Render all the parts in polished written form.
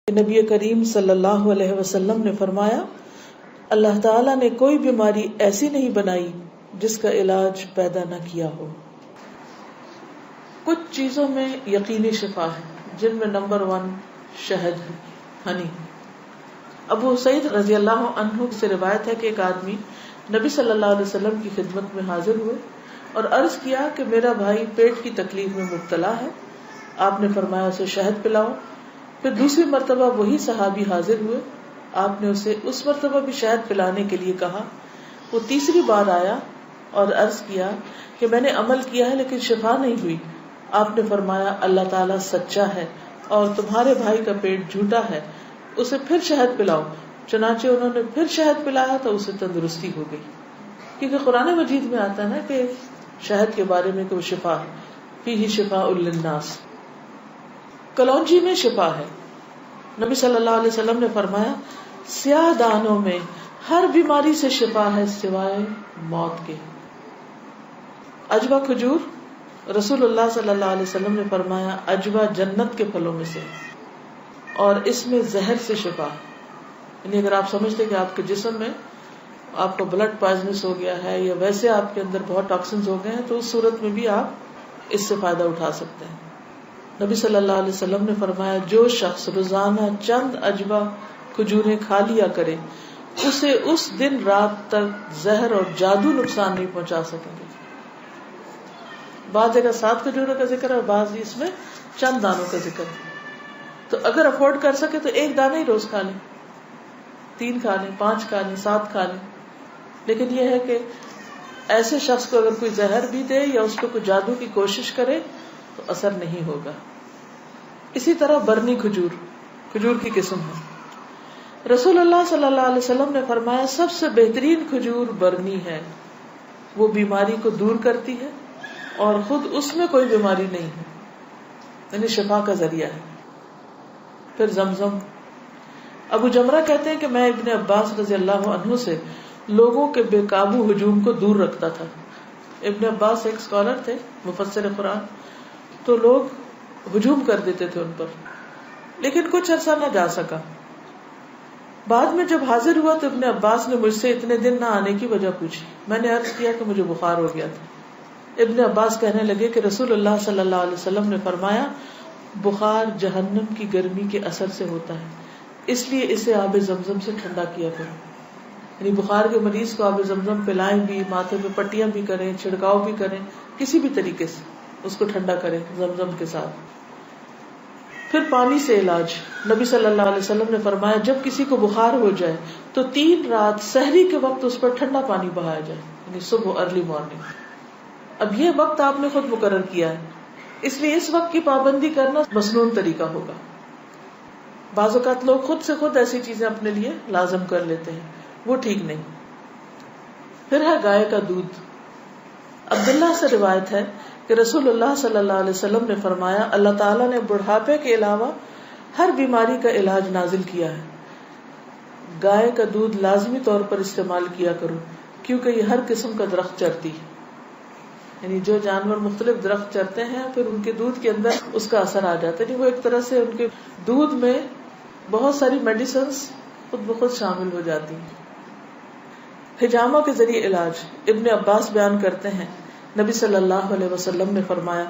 نبی کریم صلی اللہ علیہ وسلم نے فرمایا، اللہ تعالیٰ نے کوئی بیماری ایسی نہیں بنائی جس کا علاج پیدا نہ کیا ہو۔ کچھ چیزوں میں یقینی شفا ہے جن میں نمبر 1 شہد ہے، ہنی۔ ابو سعید رضی اللہ عنہ سے روایت ہے کہ ایک آدمی نبی صلی اللہ علیہ وسلم کی خدمت میں حاضر ہوئے اور عرض کیا کہ میرا بھائی پیٹ کی تکلیف میں مبتلا ہے۔ آپ نے فرمایا اسے شہد پلاؤ۔ پھر دوسری مرتبہ وہی صحابی حاضر ہوئے، آپ نے اسے اس مرتبہ بھی شہد پلانے کے لیے کہا۔ وہ تیسری بار آیا اور عرض کیا کہ میں نے عمل کیا ہے لیکن شفا نہیں ہوئی۔ آپ نے فرمایا اللہ تعالیٰ سچا ہے اور تمہارے بھائی کا پیٹ جھوٹا ہے، اسے پھر شہد پلاؤ۔ چنانچہ انہوں نے پھر شہد پلایا تو اسے تندرستی ہو گئی۔ کیونکہ قرآن مجید میں آتا ہے نا کہ شہد کے بارے میں کہ وہ شفا ہے، فیہ شفاء للناس۔ کلونجی میں شفا ہے۔ نبی صلی اللہ علیہ وسلم نے فرمایا سیاہ دانوں میں ہر بیماری سے شفا ہے سوائے موت کے۔ عجوہ کھجور، رسول اللہ صلی اللہ علیہ وسلم نے فرمایا عجوہ جنت کے پھلوں میں سے اور اس میں زہر سے شفا۔ یعنی اگر آپ سمجھتے کہ آپ کے جسم میں آپ کو بلڈ پوائزنس ہو گیا ہے یا ویسے آپ کے اندر بہت ٹاکسنز ہو گئے ہیں تو اس صورت میں بھی آپ اس سے فائدہ اٹھا سکتے ہیں۔ نبی صلی اللہ علیہ وسلم نے فرمایا جو شخص روزانہ چند عجوہ کھجوریں کھا لیا کرے اسے اس دن رات تک زہر اور جادو نقصان نہیں پہنچا سکیں گے۔ بعض جگہ 7 کھجوروں کا ذکر ہے اور بعض اس میں چند دانوں کا ذکر ہے۔ تو اگر افورڈ کر سکے تو 1 دانہ ہی روز کھا لیں، 3 کھا لیں، 5 کھا لیں، 7 کھا لیں۔ لیکن یہ ہے کہ ایسے شخص کو اگر کوئی زہر بھی دے یا اس پہ کوئی جادو کی کوشش کرے تو اثر نہیں ہوگا۔ اسی طرح برنی کھجور، کھجور کی قسم ہے۔ رسول اللہ صلی اللہ علیہ وسلم نے فرمایا سب سے بہترین کھجور برنی ہے، وہ بیماری کو دور کرتی ہے اور خود اس میں کوئی بیماری نہیں ہے، یعنی شفا کا ذریعہ ہے۔ پھر زمزم۔ ابو جمرہ کہتے ہیں کہ میں ابن عباس رضی اللہ عنہ سے لوگوں کے بے قابو ہجوم کو دور رکھتا تھا۔ ابن عباس ایک اسکالر تھے، مفسر قرآن، تو لوگ ہجوم کر دیتے تھے ان پر، لیکن کچھ عرصہ نہ جا سکا۔ بعد میں جب حاضر ہوا تو ابن عباس نے مجھ سے اتنے دن نہ آنے کی وجہ پوچھی۔ میں نے عرض کیا کہ مجھے بخار ہو گیا تھا۔ ابن عباس کہنے لگے کہ رسول اللہ صلی اللہ علیہ وسلم نے فرمایا بخار جہنم کی گرمی کے اثر سے ہوتا ہے، اس لیے اسے آب زمزم سے ٹھنڈا کیا کرو۔ یعنی بخار کے مریض کو آب زمزم پلائیں بھی، ماتھے پہ پٹیاں بھی کریں، چھڑکاؤ بھی کریں، کسی بھی طریقے سے اس کو ٹھنڈا کریں زمزم کے ساتھ۔ پھر پانی سے علاج۔ نبی صلی اللہ علیہ وسلم نے فرمایا جب کسی کو بخار ہو جائے تو 3 رات سحری کے وقت اس پر ٹھنڈا پانی بہایا جائے، یعنی صبح ارلی مارننگ۔ اب یہ وقت آپ نے خود مقرر کیا ہے، اس لیے اس وقت کی پابندی کرنا مسنون طریقہ ہوگا۔ بعض اوقات لوگ خود سے خود ایسی چیزیں اپنے لیے لازم کر لیتے ہیں، وہ ٹھیک نہیں۔ پھر ہے گائے کا دودھ۔ عبداللہ سے روایت ہے کہ رسول اللہ صلی اللہ علیہ وسلم نے فرمایا اللہ تعالیٰ نے بڑھاپے کے علاوہ ہر بیماری کا علاج نازل کیا ہے۔ گائے کا دودھ لازمی طور پر استعمال کیا کرو کیونکہ یہ ہر قسم کا درخت چرتی ہے، یعنی جو جانور مختلف درخت چرتے ہیں پھر ان کے دودھ کے اندر اس کا اثر آ جاتا ہے، یعنی وہ ایک طرح سے ان کے دودھ میں بہت ساری میڈیسنز خود بخود شامل ہو جاتی ہیں۔ حجامہ کے ذریعے علاج۔ ابن عباس بیان کرتے ہیں نبی صلی اللہ علیہ وسلم نے فرمایا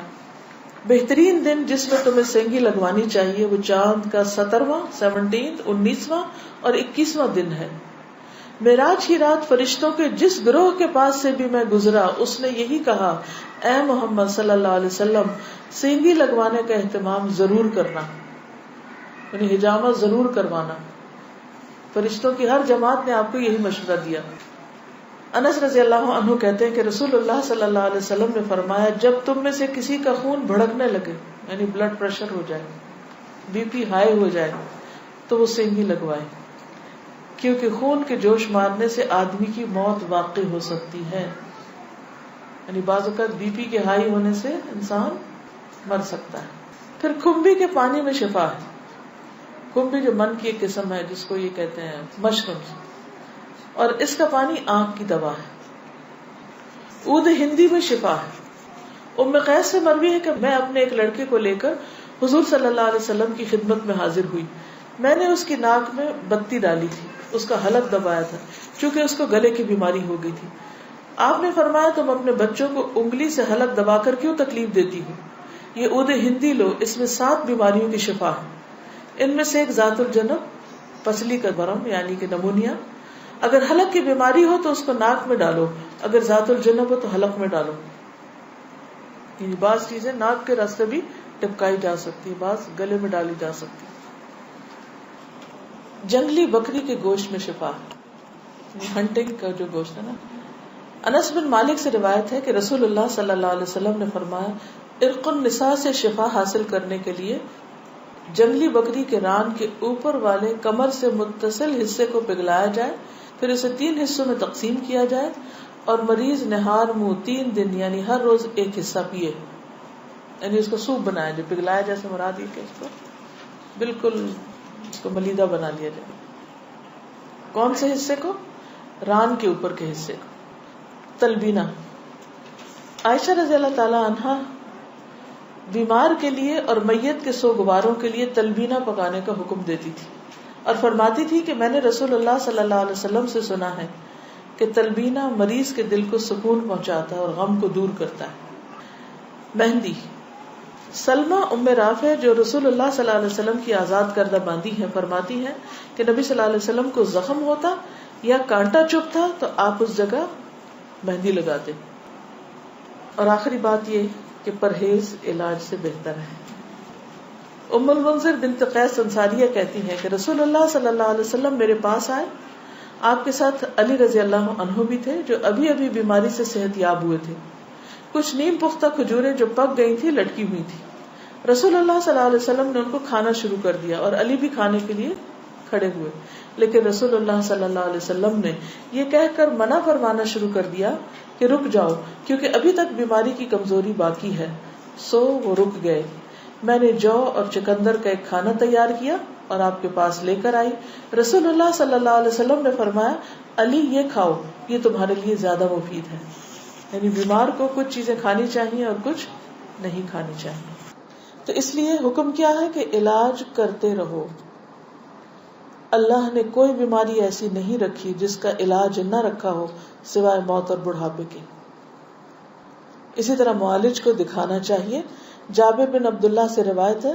بہترین دن جس میں تمہیں سینگی لگوانی چاہیے وہ چاند کا 17واں، 19واں اور 21واں دن ہے۔ معراج کی رات فرشتوں کے جس گروہ کے پاس سے بھی میں گزرا اس نے یہی کہا اے محمد صلی اللہ علیہ وسلم سینگی لگوانے کا اہتمام ضرور کرنا، یعنی حجامہ ضرور کروانا۔ فرشتوں کی ہر جماعت نے آپ کو یہی مشورہ دیا۔ انس رضی اللہ عنہ کہتے ہیں کہ رسول اللہ صلی اللہ علیہ وسلم نے فرمایا جب تم میں سے کسی کا خون بھڑکنے لگے، یعنی بلڈ پریشر ہو جائے، بی پی ہائی ہو جائے، تو وہ سینگی لگوائے، کیونکہ خون کے جوش مارنے سے آدمی کی موت واقع ہو سکتی ہے۔ یعنی بعض اوقات بی پی کے ہائی ہونے سے انسان مر سکتا ہے۔ پھر کھمبی کے پانی میں شفا ہے۔ کھمبی جو من کی ایک قسم ہے جس کو یہ کہتے ہیں مشروم، اور اس کا پانی آنکھ کی دوا ہے۔ عود ہندی میں شفا ہے۔ ام قیس سے مروی ہے کہ میں اپنے ایک لڑکے کو لے کر حضور صلی اللہ علیہ وسلم کی خدمت میں حاضر ہوئی۔ میں نے اس کی ناک میں بتی ڈالی تھی، اس کا حلق دبایا تھا، چونکہ اس کو گلے کی بیماری ہو گئی تھی. آپ نے فرمایا تم اپنے بچوں کو انگلی سے حلق دبا کر کیوں تکلیف دیتی ہو؟ یہ عود ہندی لو، اس میں 7 بیماریوں کی شفا ہے. ان میں سے ایک ذات الجنب، پسلی کا برم یعنی کہ نمونیا. اگر حلق کی بیماری ہو تو اس کو ناک میں ڈالو، اگر ذات الجنب ہو تو حلق میں ڈالو. یعنی بعض چیزیں ناک کے راستے بھی ٹپکائی جا سکتی، بعض گلے میں ڈالی جا سکتی. جنگلی بکری کے گوشت میں شفا، ہنٹنگ کا جو گوشت ہے نا. انس بن مالک سے روایت ہے کہ رسول اللہ صلی اللہ علیہ وسلم نے فرمایا ارق النساء سے شفا حاصل کرنے کے لیے جنگلی بکری کے ران کے اوپر والے کمر سے متصل حصے کو پگھلایا جائے، پھر اسے 3 حصوں میں تقسیم کیا جائے اور مریض نہار منہ 3 دن یعنی ہر روز ایک حصہ پیے. یعنی اس کو سوپ بنایا جائے، پگھلایا جیسے مراد یہ کہ اس کو بالکل اس کو ملیدہ بنا لیا جائے. کون سے حصے کو؟ ران کے اوپر کے حصے کو. تلبینہ. عائشہ رضی اللہ تعالی عنہا بیمار کے لیے اور میت کے سوگواروں کے لیے تلبینہ پکانے کا حکم دیتی تھی اور فرماتی تھی کہ میں نے رسول اللہ صلی اللہ علیہ وسلم سے سنا ہے کہ تلبینہ مریض کے دل کو سکون پہنچاتا ہے اور غم کو دور کرتا ہے. مہندی. سلمہ ام رافع جو رسول اللہ صلی اللہ علیہ وسلم کی آزاد کردہ باندی ہیں فرماتی ہیں کہ نبی صلی اللہ علیہ وسلم کو زخم ہوتا یا کانٹا چبھتا تو آپ اس جگہ مہندی لگاتے. اور آخری بات یہ کہ پرہیز علاج سے بہتر ہے. ام المنذر بنت قیس انصاریہ کہتی ہیں کہ رسول اللہ صلی اللہ علیہ وسلم میرے پاس آئے، آپ کے ساتھ علی رضی اللہ عنہ بھی تھے جو ابھی ابھی بیماری سے صحت یاب ہوئے تھے. کچھ نیم پختہ کھجوریں جو پک گئی تھی لٹکی ہوئی تھی. رسول اللہ صلی اللہ علیہ وسلم نے ان کو کھانا شروع کر دیا اور علی بھی کھانے کے لیے کھڑے ہوئے، لیکن رسول اللہ صلی اللہ علیہ وسلم نے یہ کہہ کر منع فرمانا شروع کر دیا کہ رک جاؤ کیونکہ ابھی تک بیماری کی کمزوری باقی ہے. سو وہ رک گئے. میں نے جو اور چکندر کا ایک کھانا تیار کیا اور آپ کے پاس لے کر آئی. رسول اللہ صلی اللہ علیہ وسلم نے فرمایا علی یہ کھاؤ، یہ تمہارے لیے زیادہ مفید ہے. یعنی بیمار کو کچھ چیزیں کھانی چاہیے اور کچھ نہیں کھانی چاہیے. تو اس لیے حکم کیا ہے کہ علاج کرتے رہو. اللہ نے کوئی بیماری ایسی نہیں رکھی جس کا علاج نہ رکھا ہو سوائے موت اور بڑھاپے کے. اسی طرح معالج کو دکھانا چاہیے. جابر بن عبداللہ سے روایت ہے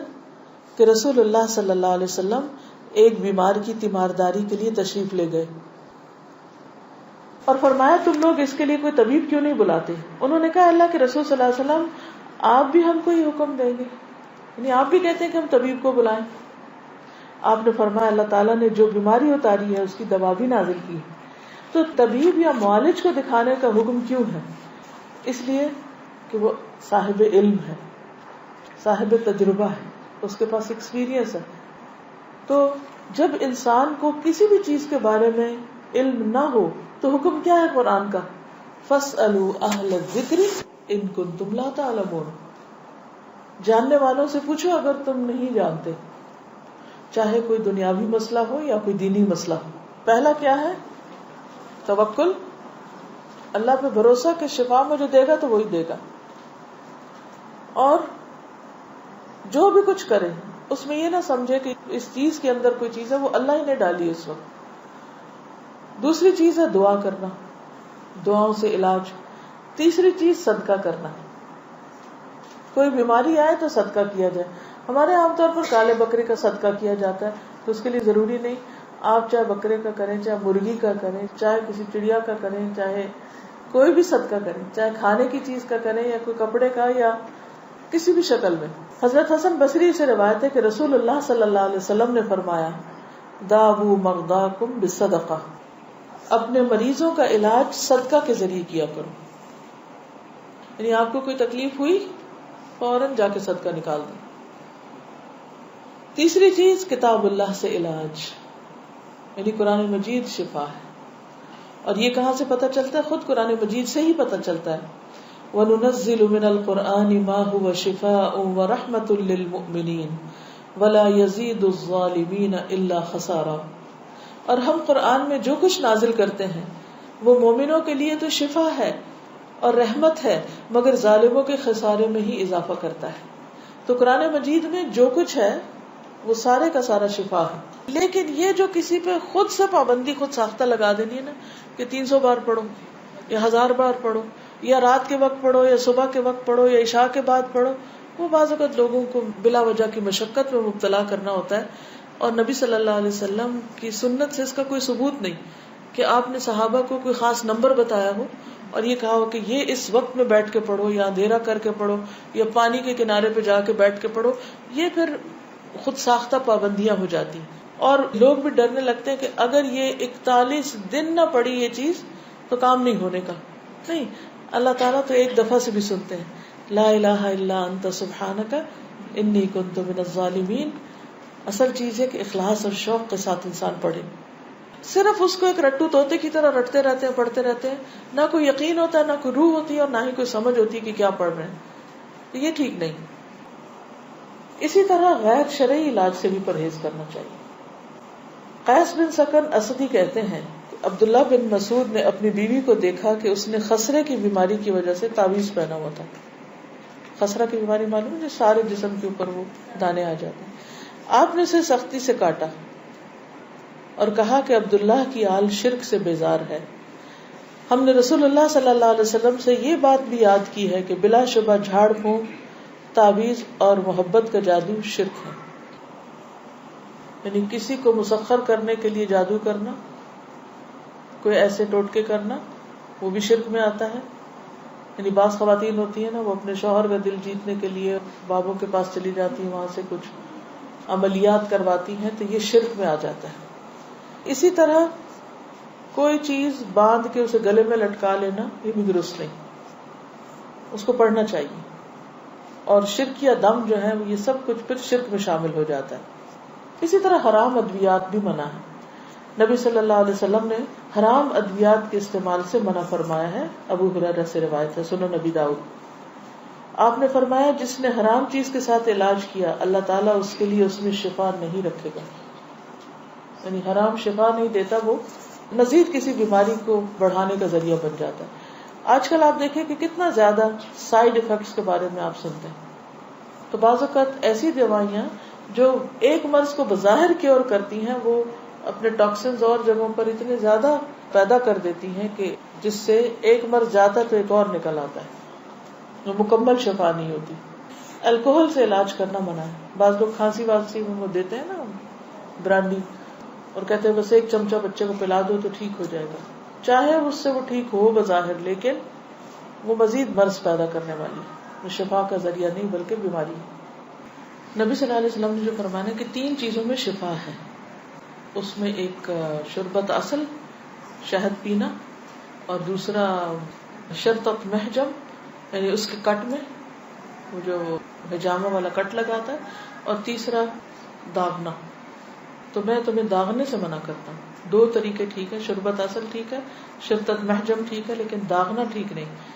کہ رسول اللہ صلی اللہ علیہ وسلم ایک بیمار کی تیمارداری کے لیے تشریف لے گئے اور فرمایا تم لوگ اس کے لیے کوئی طبیب کیوں نہیں بلاتے؟ انہوں نے کہا اللہ کے رسول صلی اللہ علیہ وسلم آپ بھی ہم کو یہ حکم دیں گے، یعنی آپ بھی کہتے ہیں کہ ہم طبیب کو بلائیں. آپ نے فرمایا اللہ تعالیٰ نے جو بیماری اتاری ہے اس کی دوا بھی نازل کی ہے. تو طبیب یا معالج کو دکھانے کا حکم کیوں ہے؟ اس لیے کہ وہ صاحب علم ہے، صاحب تجربہ ہے، اس کے پاس ایکسپیرینس ہے. تو جب انسان کو کسی بھی چیز کے بارے میں علم نہ ہو تو حکم کیا ہے قرآن کا؟ فَاسْأَلُوا أَهْلَ الذِّكْرِ إِن كُنتُمْ لَا تَعْلَمُونَ. جاننے والوں سے پوچھو اگر تم نہیں جانتے، چاہے کوئی دنیاوی مسئلہ ہو یا کوئی دینی مسئلہ ہو. پہلا کیا ہے؟ توکل، اللہ پہ بھروسہ کہ شفا مجھے دے گا تو وہی دے گا، اور جو بھی کچھ کرے اس میں یہ نہ سمجھے کہ اس چیز کے اندر کوئی چیز ہے وہ اللہ ہی نے ڈالی اس وقت. دوسری چیز ہے دعا کرنا، دعاؤں سے علاج. تیسری چیز صدقہ کرنا. کوئی بیماری آئے تو صدقہ کیا جائے. ہمارے عام طور پر کالے بکرے کا صدقہ کیا جاتا ہے، تو اس کے لیے ضروری نہیں آپ چاہے بکرے کا کریں، چاہے مرغی کا کریں، چاہے کسی چڑیا کا کریں، چاہے کوئی بھی صدقہ کریں، چاہے کھانے کی چیز کا کریں یا کوئی کپڑے کا یا کسی بھی شکل میں. حضرت حسن بصری سے روایت ہے کہ رسول اللہ صلی اللہ علیہ وسلم نے فرمایا داؤ مغداکم بالصدقہ، اپنے مریضوں کا علاج صدقہ کے ذریعے کیا کرو. یعنی آپ کو کوئی تکلیف ہوئی فوراً جا کے صدقہ نکال دیں. تیسری چیز کتاب اللہ سے علاج، یعنی قرآن مجید شفا ہے. اور یہ کہاں سے پتہ چلتا ہے؟ خود قرآن مجید سے ہی پتہ چلتا ہے. وَنُنَزِّلُ مِنَ الْقُرْآنِ مَا هُوَ شِفَاءٌ وَرَحْمَةٌ لِّلْمُؤْمِنِينَ وَلَا يَزِيدُ الظَّالِمِينَ إِلَّا خَسَارًا. اور ہم قرآن میں جو کچھ نازل کرتے ہیں وہ مومنوں کے لیے تو شفا ہے اور رحمت ہے، مگر ظالموں کے خسارے میں ہی اضافہ کرتا ہے. تو قرآن مجید میں جو کچھ ہے وہ سارے کا سارا شفا ہے. لیکن یہ جو کسی پہ خود سے پابندی خود ساختہ لگا دینی ہے نا کہ 300 بار پڑھو یا 1000 بار پڑھو یا رات کے وقت پڑھو یا صبح کے وقت پڑھو یا عشاء کے بعد پڑھو، وہ بعض اوقات لوگوں کو بلا وجہ کی مشقت میں مبتلا کرنا ہوتا ہے. اور نبی صلی اللہ علیہ وسلم کی سنت سے اس کا کوئی ثبوت نہیں کہ آپ نے صحابہ کو کوئی خاص نمبر بتایا ہو اور یہ کہا ہو کہ یہ اس وقت میں بیٹھ کے پڑھو یا اندھیرا کر کے پڑھو یا پانی کے کنارے پہ جا کے بیٹھ کے پڑھو. یہ پھر خود ساختہ پابندیاں ہو جاتی اور لوگ بھی ڈرنے لگتے ہیں کہ اگر یہ 41 دن نہ پڑی یہ چیز تو کام نہیں ہونے کا. نہیں، اللہ تعالیٰ تو ایک دفعہ سے بھی سنتے ہیں. لا الہ الا انت سبحانک انی کنت من الظالمین. اصل چیز ہے کہ اخلاص اور شوق کے ساتھ انسان پڑھے. صرف اس کو ایک رٹو طوطے کی طرح رٹتے رہتے ہیں، پڑھتے رہتے ہیں، نہ کوئی یقین ہوتا ہے، نہ کوئی روح ہوتی ہے اور نہ ہی کوئی سمجھ ہوتی ہے کہ کیا پڑھ رہے ہیں. تو یہ ٹھیک نہیں. اسی طرح غیر شرعی علاج سے بھی پرہیز کرنا چاہیے. قیس بن سکن اسدی کہتے ہیں کہ عبداللہ بن مسعود نے اپنی بیوی کو دیکھا کہ اس نے خسرے کی بیماری کی وجہ سے تعویذ پہنا ہوا تھا. خسرہ کی بیماری معلوم ہے جو سارے جسم کے اوپر وہ دانے آ جاتے ہیں. آپ نے اسے سختی سے کاٹا اور کہا کہ عبداللہ کی آل شرک سے بیزار ہے. ہم نے رسول اللہ صلی اللہ علیہ وسلم سے یہ بات بھی یاد کی ہے کہ بلا شبہ جھاڑ پھونک، تعویذ اور محبت کا جادو شرک ہے. یعنی کسی کو مسخر کرنے کے لیے جادو کرنا، کوئی ایسے ٹوٹکے کرنا، وہ بھی شرک میں آتا ہے. یعنی بعض خواتین ہوتی ہیں نا، وہ اپنے شوہر کا دل جیتنے کے لیے بابوں کے پاس چلی جاتی ہیں، وہاں سے کچھ عملیات کرواتی ہیں، تو یہ شرک میں آ جاتا ہے. اسی طرح کوئی چیز باندھ کے اسے گلے میں لٹکا لینا، یہ بھی درست نہیں. اس کو پڑھنا چاہیے. اور شرک یا دم جو ہے یہ سب کچھ پھر شرک میں شامل ہو جاتا ہے. اسی طرح حرام ادویات بھی منع ہے. نبی صلی اللہ علیہ وسلم نے حرام ادویات کے استعمال سے منع فرمایا ہے. ابو ہریرہ سے روایت ہے، سنن نبی داؤد. آپ نے فرمایا جس نے حرام چیز کے ساتھ علاج کیا اللہ تعالیٰ اس کے لیے اس میں شفا نہیں رکھے گا. یعنی حرام شفا نہیں دیتا، وہ مزید کسی بیماری کو بڑھانے کا ذریعہ بن جاتا ہے. آج کل آپ دیکھیں کہ کتنا زیادہ سائیڈ ایفیکٹس کے بارے میں آپ سنتے ہیں. تو بعض اوقات ایسی دوائیاں جو ایک مرض کو بظاہر کیور کرتی ہیں، وہ اپنے ٹاکسنز اور جگہوں پر اتنے زیادہ پیدا کر دیتی ہیں کہ جس سے ایک مرض جاتا ہے تو ایک اور نکل آتا ہے، وہ مکمل شفا نہیں ہوتی. الکوہل سے علاج کرنا منع ہے. بعض لوگ کھانسی وانسی میں وہ دیتے ہیں نا برانڈی، اور کہتے ہیں بس ایک چمچہ بچے کو پلا دو تو ٹھیک ہو جائے گا. چاہے اس سے وہ ٹھیک ہو بظاہر، لیکن وہ مزید مرض پیدا کرنے والی ہے، وہ شفا کا ذریعہ نہیں بلکہ بیماری ہے. نبی صلی اللہ علیہ وسلم نے جو فرمایا کہ 3 چیزوں میں شفا ہے، اس میں ایک شربت اصل، شہد پینا، اور دوسرا شرطت محجم، یعنی اس کے کٹ میں وہ جو حجامہ والا کٹ لگاتا ہے، اور تیسرا داغنا. تو میں تمہیں داغنے سے منع کرتا ہوں. 2 طریقے ٹھیک ہے، شربت اصل ٹھیک ہے، شرطت محجم ٹھیک ہے، لیکن داغنا ٹھیک نہیں.